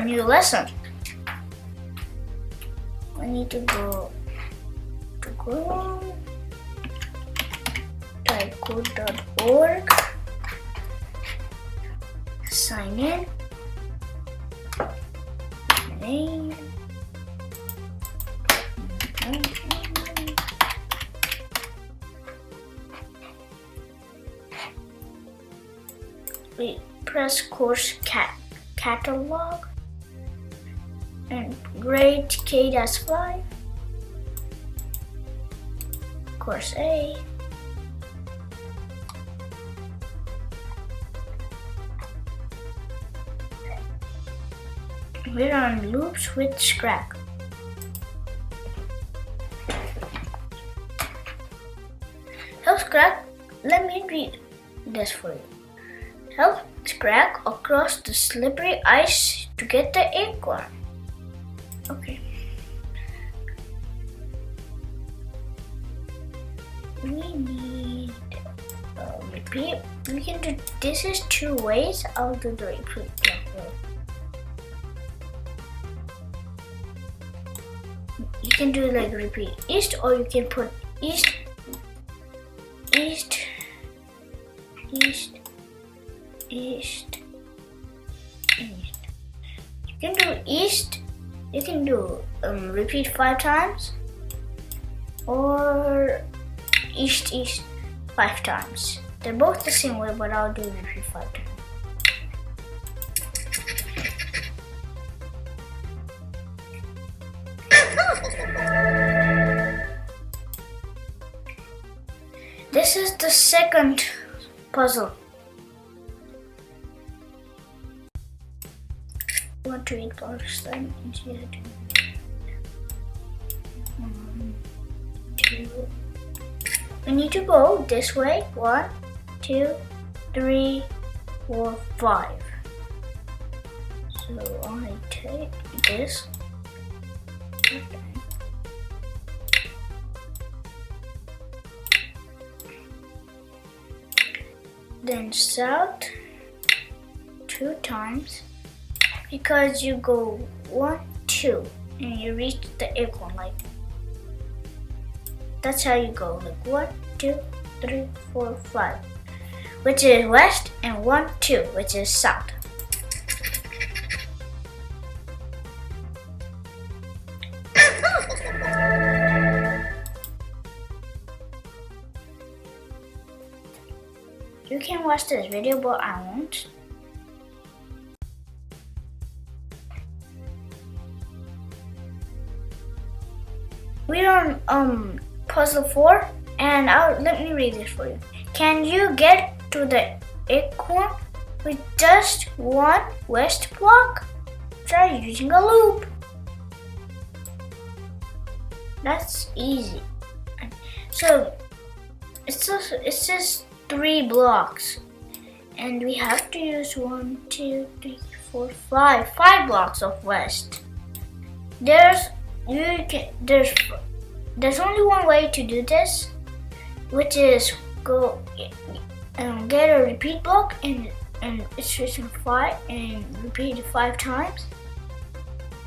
new lesson. I need to go to Chrome, type code.org, sign in, name, we press course catalog and grade K-5, course A, we're on loops with Scrap. Help Scrap, let me read this for you. Help Scrap across the slippery ice to get the acorn. Okay. We need repeat. We can do this is 2 ways. I'll do the repeat way. You can do like repeat east, or you can put east, east, east, east, east. You can do east. You can do repeat 5 times, or east, east 5 times. They're both the same way, but I'll do repeat 5 times. This is the second puzzle. 1, 2, 8 blocks. Then 1, 2. We need to go this way. 1, 2, 3, 4, 5. So I take this. Then south 2 times, because you go 1, 2, and you reach the acorn like that's how you go, like 1, 2, 3, 4, 5, which is west, and 1, 2, which is south. You can watch this video, but I won't. We're on puzzle 4, and let me read this for you. Can you get to the acorn with just 1 west block? Try using a loop. That's easy. So it's just 3 blocks, and we have to use 1, 2, 3, 4, 5 blocks of west. There's only one way to do this, which is go get a repeat block and it's written 5 and repeat it 5 times.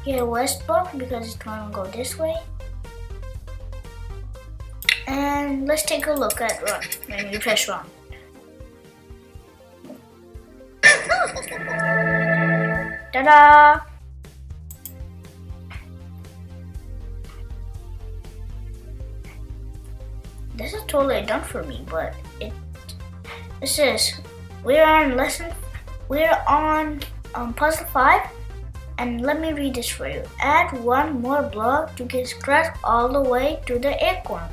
Get a west block because it's going to go this way. And let's take a look at run when we press run. Ta-da! This is totally done for me, but it says we're on puzzle 5, and let me read this for you. Add 1 more block to get Scratch all the way to the acorn.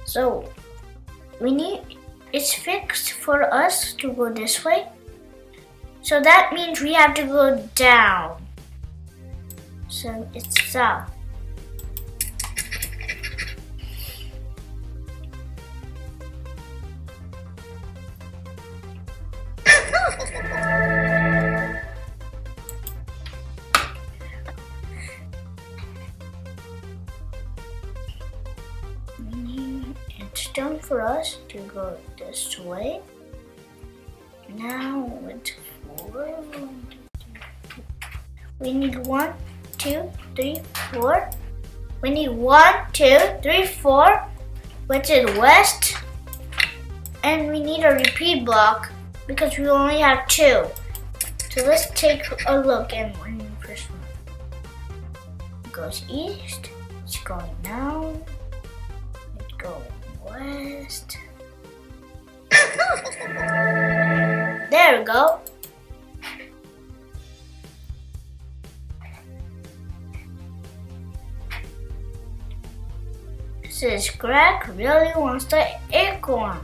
So it's fixed for us to go this way. So that means we have to go down. So it's south. It's done for us to go this way. Now with 4, We need 1, 2, 3, 4. We need 1, 2, 3, 4, which is west. And we need a repeat block because we only have 2. So let's take a look at when the first one. It goes east, it's going down, it's going west. There we go. Says Greg really wants the acorn.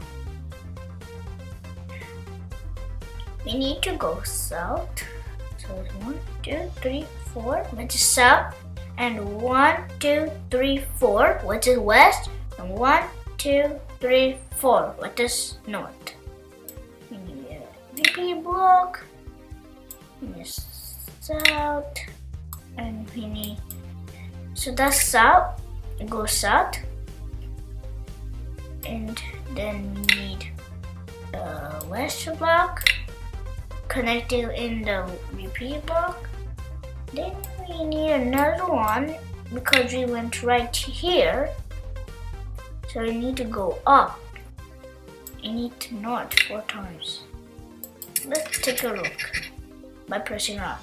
We need to go south. So it's 1, 2, 3, 4, which is south, and 1, 2, 3, 4, which is west, and 1, 2, 3, 4, which is north. We need a repeat block. We need south, and we need. So that's south. It goes south, and then we need a west block connected in the repeat block. Then we need another one because we went right here. So we need to go up. We need to north 4 times. Let's take a look by pressing on.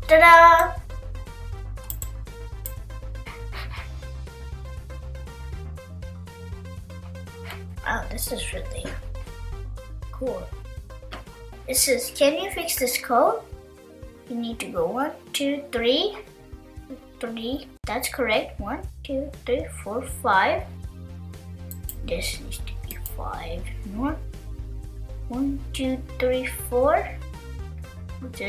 Ta-da! Oh, this is really cool. It says, can you fix this code? You need to go 1, 2, 3. 3. That's correct. 1, 2, 3, 4, 5. This needs to be 5 north. 1, 2, 3, 4. Which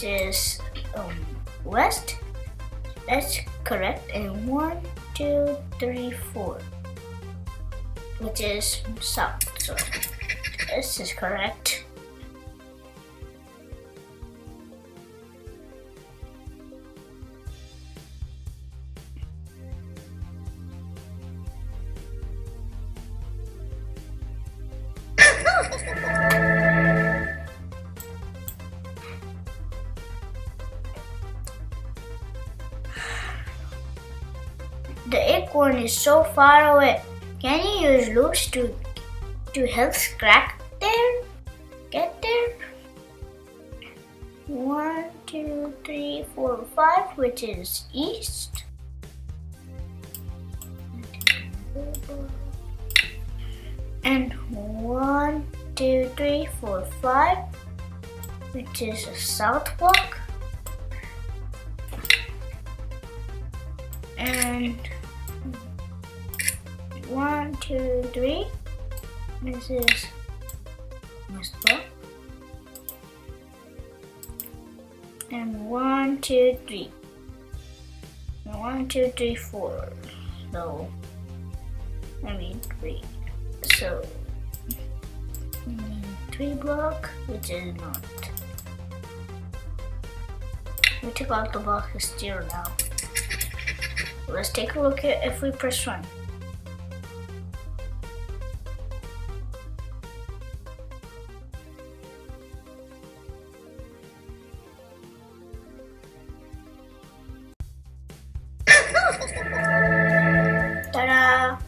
is west. That's correct. And 1, 2, 3, 4. Which is south. So this is correct. The acorn is so far away. Can you use loops to help crack there? Get there? 1, 2, 3, 4, 5, which is east. And 1, 2, 3, 4, 5, which is a south block. And 1, 2, 3. This is west block. And 1, 2, 3. 1, 2, 3, 4. So 3. So 3 block, which is not. We took out the block of steel now. Let's take a look at if we press run. Ta-da!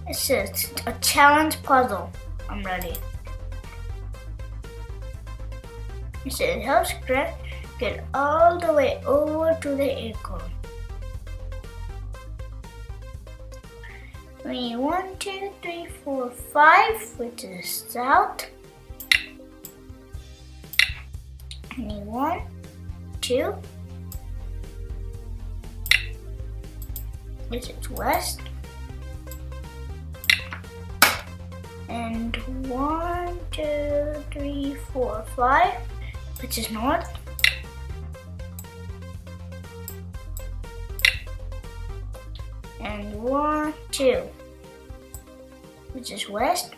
It says a challenge puzzle. I'm ready. It says help Greg get all the way over to the acorn. We need 1, 2, 3, 4, 5, which is south. We need 1, 2, which is west. And 1, 2, 3, 4, 5, which is north. And 1, 2, which is west.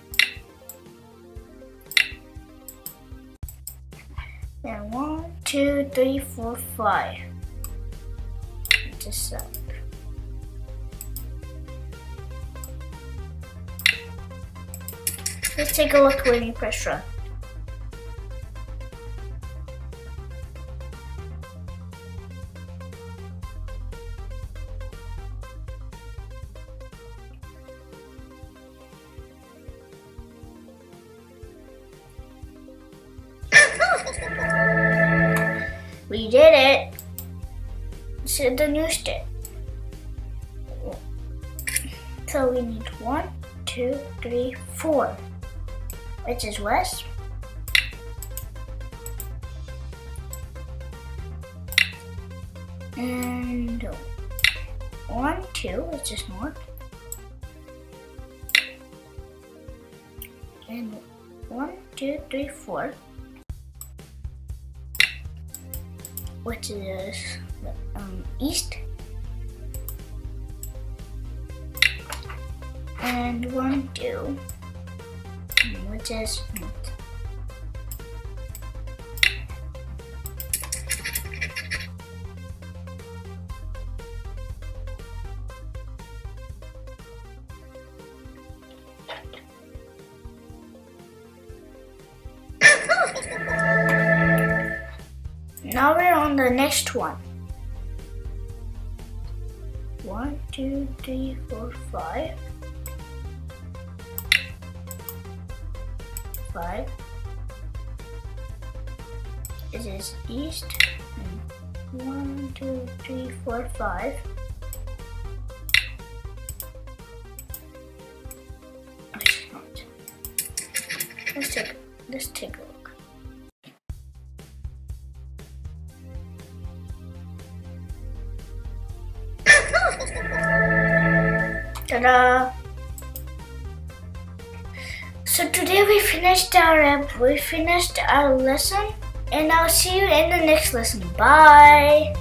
And 1, 2, 3, 4, 5. Just so. Let's take a look when you press run. We did it. This is the new step. So we need 1, 2, 3, 4. Which is west. And 1, 2, which is north. And 1, 2, 3, 4. Which is east. And 1, 2, which is north. Now we're on the next one. 1, 2, 3, 4, 5. 5. It is east. 1, 2, 3, 4, 5. Oh, it's not. Let's take a look. Ta-da! So today we finished our lesson, and I'll see you in the next lesson. Bye!